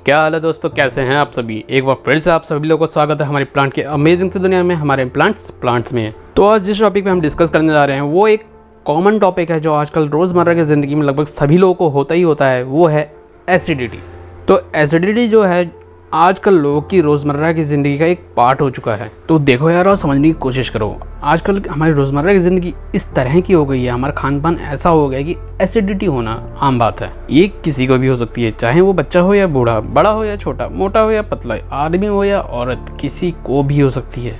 क्या हाल है दोस्तों, कैसे हैं आप सभी। एक बार फिर से आप सभी लोगों को स्वागत है हमारी प्लांट के अमेजिंग से दुनिया में, हमारे प्लांट्स में। तो आज जिस टॉपिक पे हम डिस्कस करने जा रहे हैं वो एक कॉमन टॉपिक है जो आजकल रोज़मर्रा की ज़िंदगी में लगभग सभी लोगों को होता ही होता है, वो है एसिडिटी। तो एसिडिटी जो है आजकल लोगों की रोज़मर्रा की ज़िंदगी का एक पार्ट हो चुका है। तो देखो यार, और समझने की कोशिश करो, आजकल हमारी रोज़मर्रा की ज़िंदगी इस तरह की हो गई है, हमारा खान पान ऐसा हो गया है कि एसिडिटी होना आम बात है। ये किसी को भी हो सकती है, चाहे वो बच्चा हो या बूढ़ा, बड़ा हो या छोटा, मोटा हो या पतला, आदमी हो या औरत, किसी को भी हो सकती है।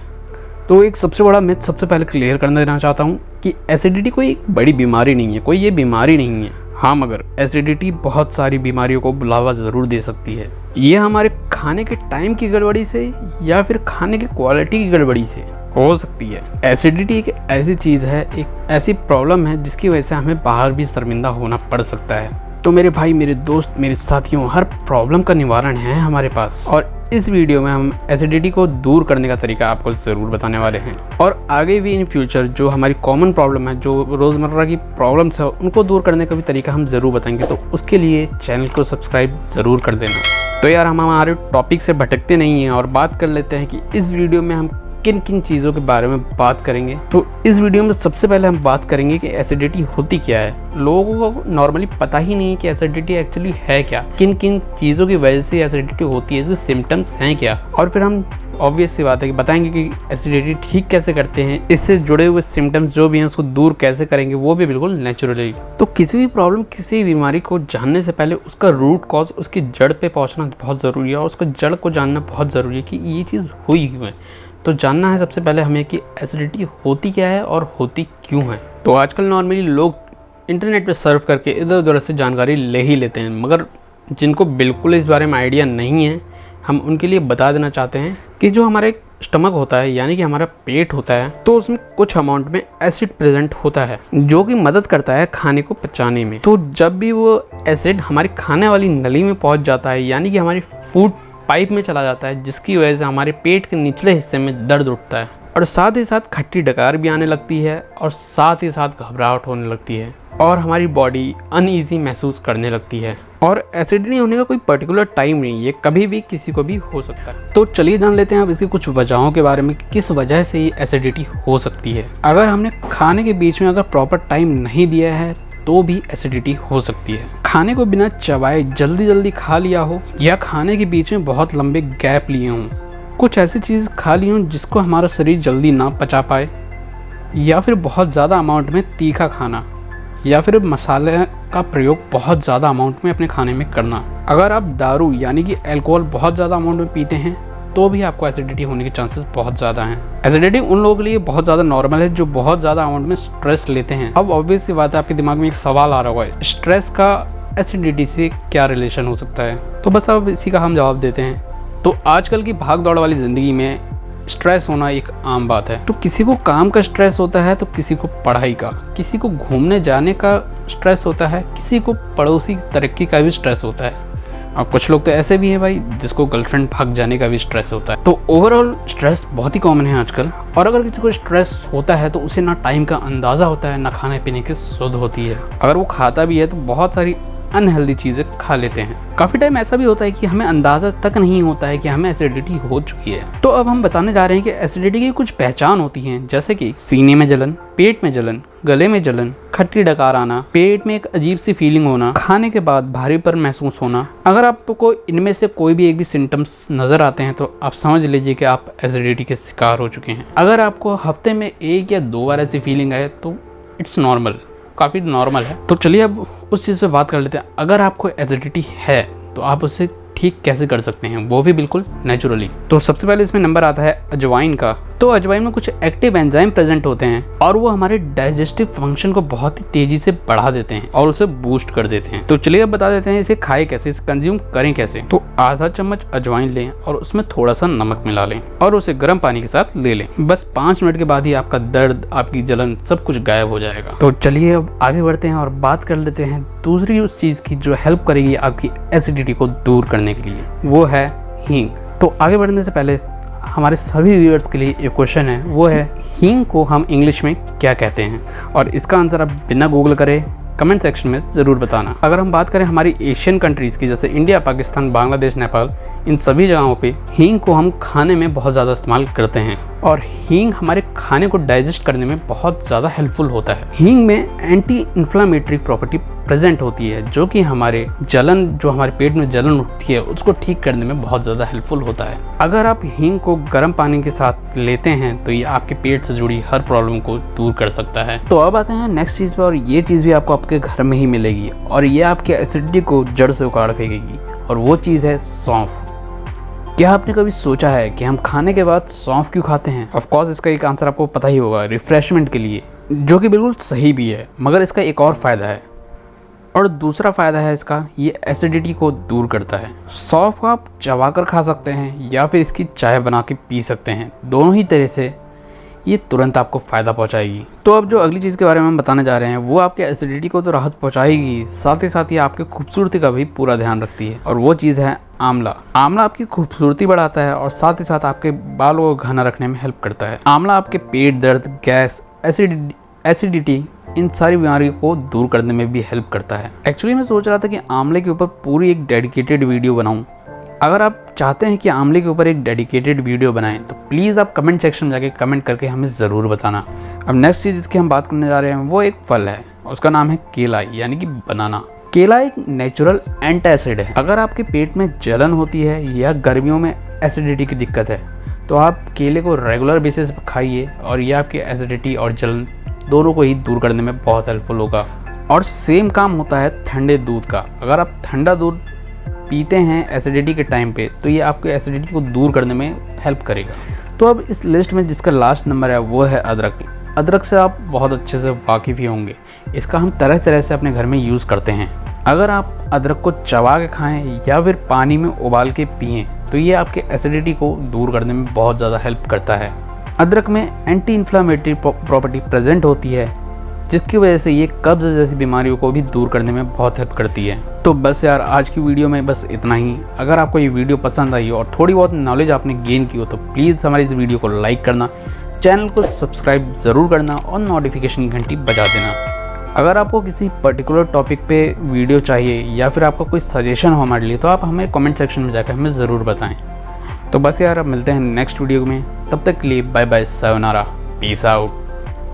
तो एक सबसे बड़ा मिथ सबसे पहले क्लियर कर देना चाहता हूँ कि एसिडिटी कोई एक बड़ी बीमारी नहीं है, कोई ये बीमारी नहीं है। हाँ, मगर एसिडिटी बहुत सारी बीमारियों को बुलावा ज़रूर दे सकती है। ये हमारे खाने के टाइम की गड़बड़ी से या फिर खाने की क्वालिटी की गड़बड़ी से हो सकती है। एसिडिटी एक ऐसी चीज़ है, एक ऐसी प्रॉब्लम है जिसकी वजह से हमें बाहर भी शर्मिंदा होना पड़ सकता है। तो मेरे भाई, मेरे दोस्त, मेरे साथियों, हर प्रॉब्लम का निवारण है हमारे पास, और इस वीडियो में हम एसिडिटी को दूर करने का तरीका आपको ज़रूर बताने वाले हैं। और आगे भी इन फ्यूचर जो हमारी कॉमन प्रॉब्लम है, जो रोज़मर्रा की प्रॉब्लम्स है, उनको दूर करने का भी तरीका हम ज़रूर बताएंगे। तो उसके लिए चैनल को सब्सक्राइब ज़रूर कर देना। तो यार, हम हमारे टॉपिक से भटकते नहीं हैं और बात कर लेते हैं कि इस वीडियो में हम किन किन चीज़ों के बारे में बात करेंगे। तो इस वीडियो में सबसे पहले हम बात करेंगे कि एसिडिटी होती क्या है। लोगों को नॉर्मली पता ही नहीं है कि एसिडिटी एक्चुअली है क्या, किन किन चीज़ों की वजह से एसिडिटी होती है, इसके सिम्टम्स हैं क्या, और फिर हम ऑब्वियस सी बात है कि बताएंगे कि एसिडिटी ठीक कैसे करते हैं, इससे जुड़े हुए सिम्टम्स जो भी हैं उसको दूर कैसे करेंगे, वो भी बिल्कुल नेचुरली। तो किसी भी प्रॉब्लम, किसी भी बीमारी को जानने से पहले उसका रूट कॉज, उसकी जड़ पे पहुंचना बहुत ज़रूरी है, और उसका जड़ को जानना बहुत ज़रूरी है कि ये चीज़ हुई क्यों है। तो जानना है सबसे पहले हमें कि एसिडिटी होती क्या है और होती क्यों है। तो आजकल नॉर्मली लोग इंटरनेट पे सर्फ करके इधर उधर से जानकारी ले ही लेते हैं, मगर जिनको बिल्कुल इस बारे में आइडिया नहीं है, हम उनके लिए बता देना चाहते हैं कि जो हमारा एक स्टमक होता है, यानी कि हमारा पेट होता है, तो उसमें कुछ अमाउंट में एसिड प्रेजेंट होता है जो कि मदद करता है खाने को पचाने में। तो जब भी वो एसिड हमारी खाने वाली नली में पहुंच जाता है, यानी कि हमारी फूड पाइप में चला जाता है, जिसकी वजह से हमारे पेट के निचले हिस्से में दर्द उठता है, और साथ ही साथ खट्टी डकार भी आने लगती है, और साथ ही साथ घबराहट होने लगती है, और हमारी बॉडी अनईजी महसूस करने लगती है। और एसिडिटी होने का कोई पर्टिकुलर टाइम नहीं, ये कभी भी किसी को भी हो सकता है। तो चलिए जान लेते हैं अब इसकी कुछ वजहों के बारे में, किस वजह से ये एसिडिटी हो सकती है। अगर हमने खाने के बीच में अगर प्रॉपर टाइम नहीं दिया है तो भी एसिडिटी हो सकती है। खाने को बिना चबाए जल्दी जल्दी खा लिया हो, या खाने के बीच में बहुत लंबे गैप लिए हों, कुछ ऐसी चीज़ खा ली हों जिसको हमारा शरीर जल्दी ना पचा पाए, या फिर बहुत ज़्यादा अमाउंट में तीखा खाना, या फिर मसाले का प्रयोग बहुत ज़्यादा अमाउंट में अपने खाने में करना। अगर आप दारू यानी कि अल्कोहल बहुत ज़्यादा अमाउंट में पीते हैं तो भी आपको एसिडिटी होने के चांसेस बहुत ज़्यादा हैं। एसिडिटी उन लोगों के लिए बहुत ज़्यादा नॉर्मल है जो बहुत ज़्यादा अमाउंट में स्ट्रेस लेते हैं। अब ऑब्वियस सी बात है, आपके दिमाग में एक सवाल आ रहा होगा, स्ट्रेस का एसिडिटी से क्या रिलेशन हो सकता है। तो बस अब इसी का हम जवाब देते हैं। तो आजकल की भाग दौड़ वाली ज़िंदगी में स्ट्रेस होना एक आम बात है। तो किसी को काम का स्ट्रेस होता है, तो किसी को पढ़ाई का, किसी को घूमने जाने का स्ट्रेस होता है, किसी को पड़ोसी तरक्की का भी स्ट्रेस होता है, और कुछ लोग तो ऐसे भी हैं भाई जिसको गर्लफ्रेंड भाग जाने का भी स्ट्रेस होता है। तो ओवरऑल स्ट्रेस बहुत ही कॉमन है आजकल, और अगर किसी को स्ट्रेस होता है तो उसे ना टाइम का अंदाज़ा होता है, ना खाने पीने की सुध होती है। अगर वो खाता भी है तो बहुत सारी अनहेल्दी चीज़ें खा लेते हैं। काफ़ी टाइम ऐसा भी होता है कि हमें अंदाज़ा तक नहीं होता है कि हमें एसिडिटी हो चुकी है। तो अब हम बताने जा रहे हैं कि एसिडिटी की कुछ पहचान होती हैं, जैसे कि सीने में जलन, पेट में जलन, गले में जलन, खट्टी डकार आना, पेट में एक अजीब सी फीलिंग होना, खाने के बाद भारीपन महसूस होना। अगर आपको इनमें से कोई भी एक भी सिम्टम्स नज़र आते हैं तो आप समझ लीजिए कि आप एसिडिटी के शिकार हो चुके हैं। अगर आपको हफ्ते में 1 या 2 बार ऐसी फीलिंग आए तो इट्स नॉर्मल, काफ़ी नॉर्मल है। तो चलिए अब उस चीज़ पे बात कर लेते हैं। अगर आपको एसिडिटी है तो आप उससे ठीक कैसे कर सकते हैं, वो भी बिल्कुल नेचुरली। तो सबसे पहले इसमें नंबर आता है अजवाइन का। तो अजवाइन में कुछ एक्टिव एंजाइम प्रेजेंट होते हैं, और वो हमारे डाइजेस्टिव फंक्शन को बहुत ही तेजी से बढ़ा देते हैं और उसे बूस्ट कर देते हैं। तो चलिए अब बता देते हैं इसे खाए कैसे, इसे कंज्यूम करें कैसे। तो आधा चम्मच अजवाइन लें और उसमें थोड़ा सा नमक मिला लें और उसे गर्म पानी के साथ ले लें। बस 5 मिनट के बाद ही आपका दर्द, आपकी जलन सब कुछ गायब हो जाएगा। तो चलिए अब आगे बढ़ते हैं और बात कर लेते हैं दूसरी उस चीज़ की जो हेल्प करेगी आपकी एसिडिटी को दूर करने के लिए, वो है हींग। तो आगे बढ़ने से पहले हमारे सभी व्यूअर्स के लिए एक क्वेश्चन है, वो है हींग को हम इंग्लिश में क्या कहते हैं। और इसका आंसर आप बिना गूगल करे कमेंट सेक्शन में ज़रूर बताना। अगर हम बात करें हमारी एशियन कंट्रीज़ की, जैसे इंडिया, पाकिस्तान, बांग्लादेश, नेपाल, इन सभी जगहों पे हींग को हम खाने में बहुत ज़्यादा इस्तेमाल करते हैं और हींग हमारे खाने को डाइजेस्ट करने में बहुत ज़्यादा हेल्पफुल होता है। हींग में एंटी इन्फ्लामेटरी प्रॉपर्टी प्रेजेंट होती है जो कि हमारे हमारे पेट में जलन उठती है उसको ठीक करने में बहुत ज़्यादा हेल्पफुल होता है। अगर आप हींग को गर्म पानी के साथ लेते हैं तो ये आपके पेट से जुड़ी हर प्रॉब्लम को दूर कर सकता है। तो अब आते हैं नेक्स्ट चीज़ पे, और ये चीज़ भी आपको आपके घर में ही मिलेगी और ये आपके एसिडिटी को जड़ से उखाड़ फेंकेगी, और वो चीज़ है सौंफ। क्या आपने कभी सोचा है कि हम खाने के बाद सौंफ क्यों खाते हैं? ऑफ कोर्स इसका एक आंसर आपको पता ही होगा, रिफ्रेशमेंट के लिए, जो कि बिल्कुल सही भी है। मगर इसका एक और फ़ायदा है, और दूसरा फ़ायदा है इसका, ये एसिडिटी को दूर करता है। सौंफ को आप चबाकर खा सकते हैं या फिर इसकी चाय बना के पी सकते हैं। दोनों ही तरह से ये तुरंत आपको फ़ायदा पहुंचाएगी। तो अब जो अगली चीज़ के बारे में हम बताने जा रहे हैं वो आपके एसिडिटी को तो राहत पहुंचाएगी, साथ ही साथ ये आपकी खूबसूरती का भी पूरा ध्यान रखती है, और वो चीज़ है आंवला। आंवला आपकी खूबसूरती बढ़ाता है और साथ ही साथ आपके बालों को घना रखने में हेल्प करता है। आंवला आपके पेट दर्द, गैस, एसिडिटी, इन सारी बीमारियों को दूर करने में भी हेल्प करता है। एक्चुअली मैं सोच रहा था कि आंवले के ऊपर पूरी एक डेडिकेटेड वीडियो बनाऊं। अगर आप चाहते हैं कि आंवले के ऊपर एक डेडिकेटेड वीडियो बनाएं तो प्लीज़ आप कमेंट सेक्शन में जाके कमेंट करके हमें ज़रूर बताना। अब नेक्स्ट चीज़ जिसकी हम बात करने जा रहे हैं वो एक फल है, उसका नाम है केला, यानी कि बनाना। केला एक नेचुरल एंटासिड है। अगर आपके पेट में जलन होती है या गर्मियों में एसिडिटी की दिक्कत है तो आप केले को रेगुलर बेसिस पर खाइए और ये आपकी एसिडिटी और जलन दोनों को ही दूर करने में बहुत हेल्पफुल होगा। और सेम काम होता है ठंडे दूध का। अगर आप ठंडा दूध पीते हैं एसिडिटी के टाइम पे तो ये आपके एसिडिटी को दूर करने में हेल्प करेगा। तो अब इस लिस्ट में जिसका लास्ट नंबर है वो है अदरक। अदरक से आप बहुत अच्छे से वाकिफ़ ही होंगे, इसका हम तरह तरह से अपने घर में यूज़ करते हैं। अगर आप अदरक को चबा के खाएं या फिर पानी में उबाल के पिएं तो ये आपके एसिडिटी को दूर करने में बहुत ज़्यादा हेल्प करता है। अदरक में एंटी इन्फ्लामेटरी प्रॉपर्टी प्रेजेंट होती है जिसकी वजह से ये कब्ज़ जैसी बीमारियों को भी दूर करने में बहुत हेल्प करती है। तो बस यार, आज की वीडियो में बस इतना ही। अगर आपको ये वीडियो पसंद आई हो और थोड़ी बहुत नॉलेज आपने गेन की हो तो प्लीज़ हमारी इस वीडियो को लाइक करना, चैनल को सब्सक्राइब ज़रूर करना और नोटिफिकेशन की घंटी बजा देना। अगर आपको किसी पर्टिकुलर टॉपिक पे वीडियो चाहिए या फिर आपका कोई सजेशन हो हमारे लिए तो आप हमें कमेंट सेक्शन में जाकर हमें ज़रूर बताएं। तो बस यार, अब मिलते हैं नेक्स्ट वीडियो में, तब तक के लिए bye bye, sayonara, peace out.